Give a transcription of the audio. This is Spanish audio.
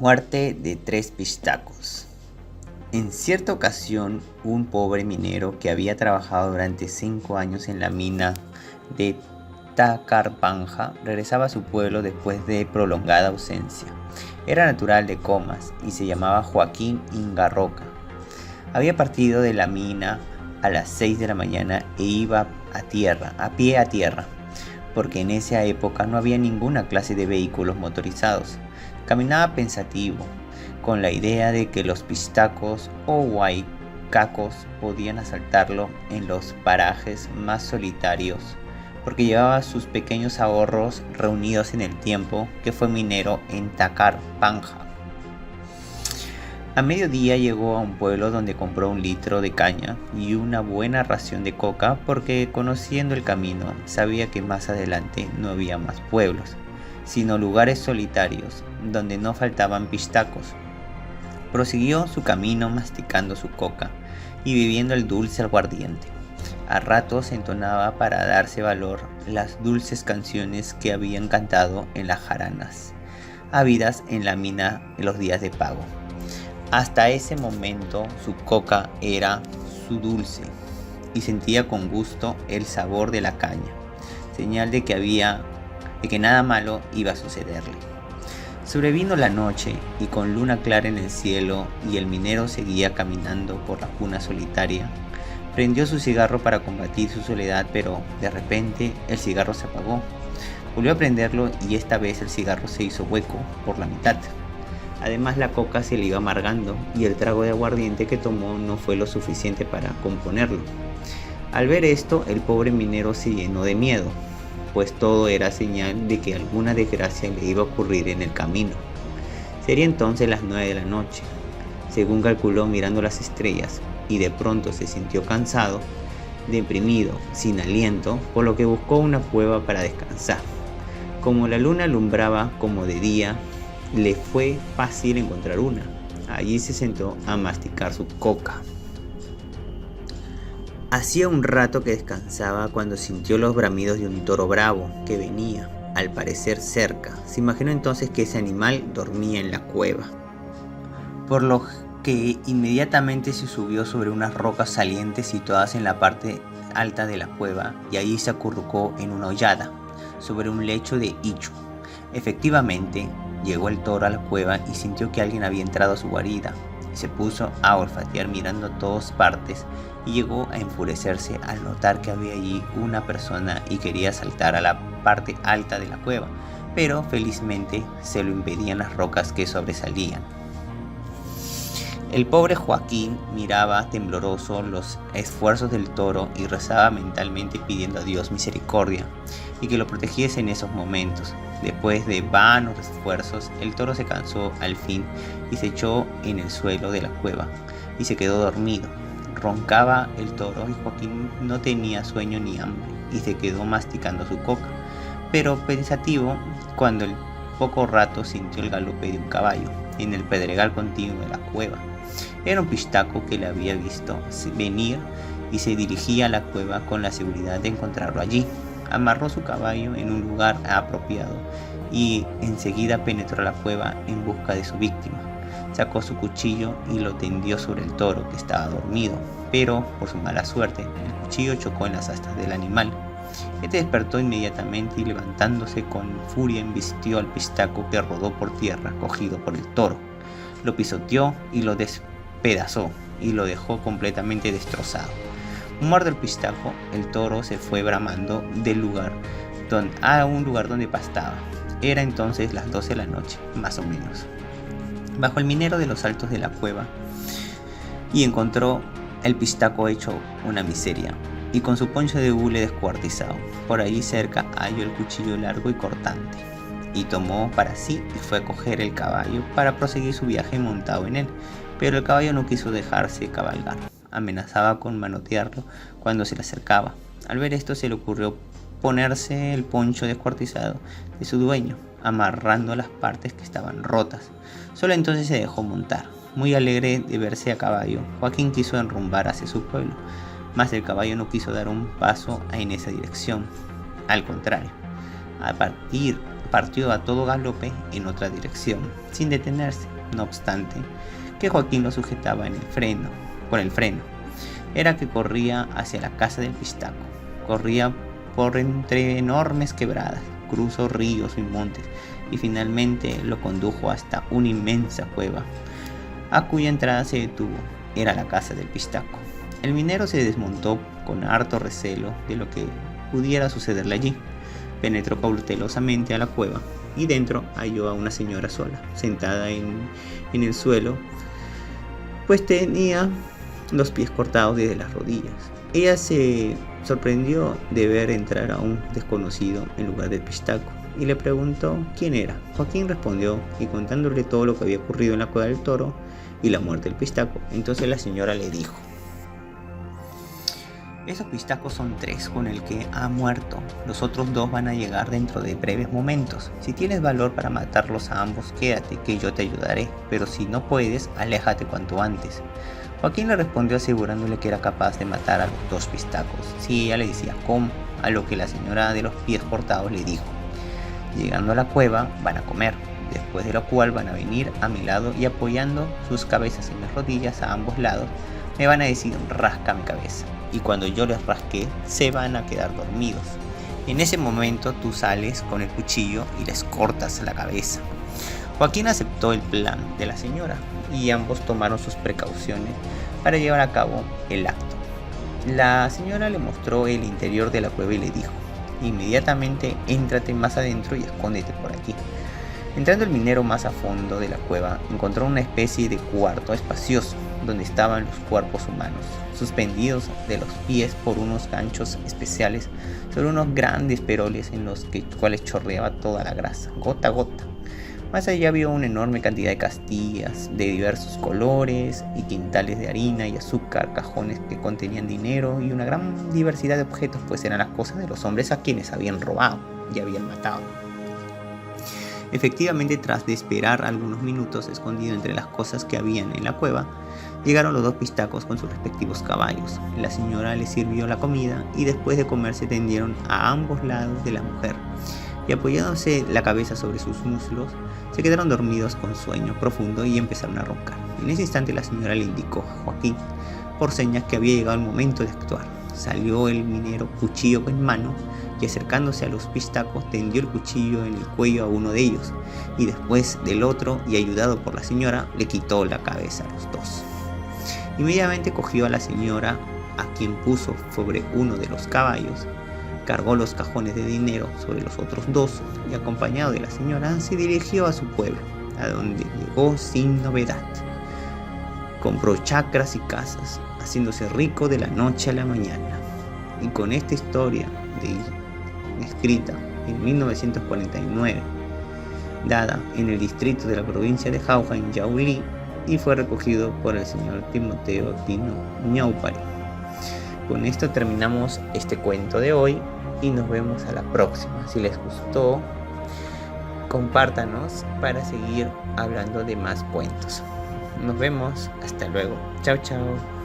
Muerte de tres pistacos. En cierta ocasión, un pobre minero que había trabajado durante 5 años en la mina de Tacarpanja regresaba a su pueblo después de prolongada ausencia. Era natural de Comas y se llamaba Joaquín Ingarroca. Había partido de la mina a las 6 de la mañana e iba a pie a tierra, porque en esa época no había ninguna clase de vehículos motorizados. Caminaba pensativo, con la idea de que los pistacos o huaycacos podían asaltarlo en los parajes más solitarios, porque llevaba sus pequeños ahorros reunidos en el tiempo que fue minero en Tacarpanja. A mediodía llegó a un pueblo donde compró 1 litro de caña y una buena ración de coca, porque conociendo el camino sabía que más adelante no había más pueblos, sino lugares solitarios donde no faltaban pistacos. Prosiguió su camino masticando su coca y bebiendo el dulce aguardiente. A ratos entonaba para darse valor las dulces canciones que habían cantado en las jaranas, habidas en la mina en los días de pago. Hasta ese momento su coca era su dulce y sentía con gusto el sabor de la caña, señal de que nada malo iba a sucederle. Sobrevino la noche y con luna clara en el cielo y el minero seguía caminando por la puna solitaria. Prendió su cigarro para combatir su soledad, pero de repente el cigarro se apagó. Volvió a prenderlo y esta vez el cigarro se hizo hueco por la mitad. Además la coca se le iba amargando y el trago de aguardiente que tomó no fue lo suficiente para componerlo. Al ver esto, el pobre minero se llenó de miedo, pues todo era señal de que alguna desgracia le iba a ocurrir en el camino. Sería entonces las 9 de la noche, según calculó mirando las estrellas, y de pronto se sintió cansado, deprimido, sin aliento, por lo que buscó una cueva para descansar. Como la luna alumbraba como de día, le fue fácil encontrar una. Allí se sentó a masticar su coca. Hacía un rato que descansaba cuando sintió los bramidos de un toro bravo que venía, al parecer cerca. Se imaginó entonces que ese animal dormía en la cueva, por lo que inmediatamente se subió sobre unas rocas salientes situadas en la parte alta de la cueva y allí se acurrucó en una hollada, sobre un lecho de ichu. Efectivamente, llegó el toro a la cueva y sintió que alguien había entrado a su guarida. Se puso a olfatear mirando a todas partes y llegó a enfurecerse al notar que había allí una persona y quería saltar a la parte alta de la cueva, pero felizmente se lo impedían las rocas que sobresalían. El pobre Joaquín miraba tembloroso los esfuerzos del toro y rezaba mentalmente pidiendo a Dios misericordia y que lo protegiese en esos momentos. Después de vanos esfuerzos, el toro se cansó al fin y se echó en el suelo de la cueva y se quedó dormido. Roncaba el toro y Joaquín no tenía sueño ni hambre y se quedó masticando su coca, pero pensativo, cuando al poco rato sintió el galope de un caballo en el pedregal continuo de la cueva. Era un pistaco que le había visto venir y se dirigía a la cueva con la seguridad de encontrarlo allí. Amarró su caballo en un lugar apropiado y enseguida penetró a la cueva en busca de su víctima. Sacó su cuchillo y lo tendió sobre el toro, que estaba dormido, pero por su mala suerte el cuchillo chocó en las astas del animal. Este despertó inmediatamente y levantándose con furia embistió al pistaco, que rodó por tierra cogido por el toro. Lo pisoteó y lo despedazó y lo dejó completamente destrozado. Muerto el pistaco, el toro se fue bramando a un lugar donde pastaba. Era entonces las 12 de la noche, más o menos. Bajó el minero de los altos de la cueva y encontró el pistaco hecho una miseria y con su poncho de hule descuartizado. Por allí cerca halló el cuchillo largo y cortante y tomó para sí y fue a coger el caballo para proseguir su viaje montado en él, pero el caballo no quiso dejarse cabalgar. Amenazaba con manotearlo cuando se le acercaba. Al ver esto se le ocurrió ponerse el poncho descuartizado de su dueño, amarrando las partes que estaban rotas. Solo entonces se dejó montar. Muy alegre de verse a caballo, Joaquín quiso enrumbar hacia su pueblo, mas el caballo no quiso dar un paso en esa dirección. Al contrario, a partir partió a todo galope en otra dirección, sin detenerse. No obstante, que Joaquín lo sujetaba con el freno. Era que corría hacia la casa del pistaco. Corría por entre enormes quebradas, cruzó ríos y montes y finalmente lo condujo hasta una inmensa cueva, a cuya entrada se detuvo. Era la casa del pistaco. El minero se desmontó con harto recelo de lo que pudiera sucederle allí. Penetró cautelosamente a la cueva y dentro halló a una señora sola, sentada en el suelo, pues tenía los pies cortados desde las rodillas. Ella se sorprendió de ver entrar a un desconocido en lugar del pistaco y le preguntó quién era. Joaquín respondió y contándole todo lo que había ocurrido en la cueva del toro y la muerte del pistaco. Entonces la señora le dijo: esos pistacos son 3 con el que ha muerto. Los otros 2 van a llegar dentro de breves momentos. Si tienes valor para matarlos a ambos, quédate, que yo te ayudaré. Pero si no puedes, aléjate cuanto antes. Joaquín le respondió asegurándole que era capaz de matar a los 2 pistacos, si ella le decía cómo, a lo que la señora de los pies cortados le dijo: llegando a la cueva van a comer, después de lo cual van a venir a mi lado y apoyando sus cabezas en las rodillas a ambos lados, me van a decir rasca mi cabeza. Y cuando yo les rasque, se van a quedar dormidos. En ese momento tú sales con el cuchillo y les cortas la cabeza. Joaquín aceptó el plan de la señora y ambos tomaron sus precauciones para llevar a cabo el acto. La señora le mostró el interior de la cueva y le dijo: inmediatamente éntrate más adentro y escóndete por aquí. Entrando el minero más a fondo de la cueva, encontró una especie de cuarto espacioso donde estaban los cuerpos humanos, suspendidos de los pies por unos ganchos especiales sobre unos grandes peroles en los cuales chorreaba toda la grasa, gota a gota. Más allá había una enorme cantidad de castillas de diversos colores y quintales de harina y azúcar, cajones que contenían dinero y una gran diversidad de objetos, pues eran las cosas de los hombres a quienes habían robado y habían matado. Efectivamente, tras de esperar algunos minutos escondido entre las cosas que habían en la cueva, llegaron los 2 pistacos con sus respectivos caballos. La señora les sirvió la comida y después de comer se tendieron a ambos lados de la mujer y apoyándose la cabeza sobre sus muslos, se quedaron dormidos con sueño profundo y empezaron a roncar. En ese instante la señora le indicó a Joaquín por señas que había llegado el momento de actuar. Salió el minero, cuchillo en mano, y acercándose a los pistacos tendió el cuchillo en el cuello a uno de ellos y después del otro, y ayudado por la señora, le quitó la cabeza a los 2. Inmediatamente cogió a la señora, a quien puso sobre uno de los caballos, cargó los cajones de dinero sobre los otros 2 y acompañado de la señora se dirigió a su pueblo, a donde llegó sin novedad. Compró chacras y casas, haciéndose rico de la noche a la mañana. Y con esta historia escrita en 1949, dada en el distrito de la provincia de Jauja, en Yauli, y fue recogido por el señor Timoteo Tino Ñaupari. Con esto terminamos este cuento de hoy y nos vemos a la próxima. Si les gustó, compártanos para seguir hablando de más cuentos. Nos vemos, hasta luego. Chao, chao.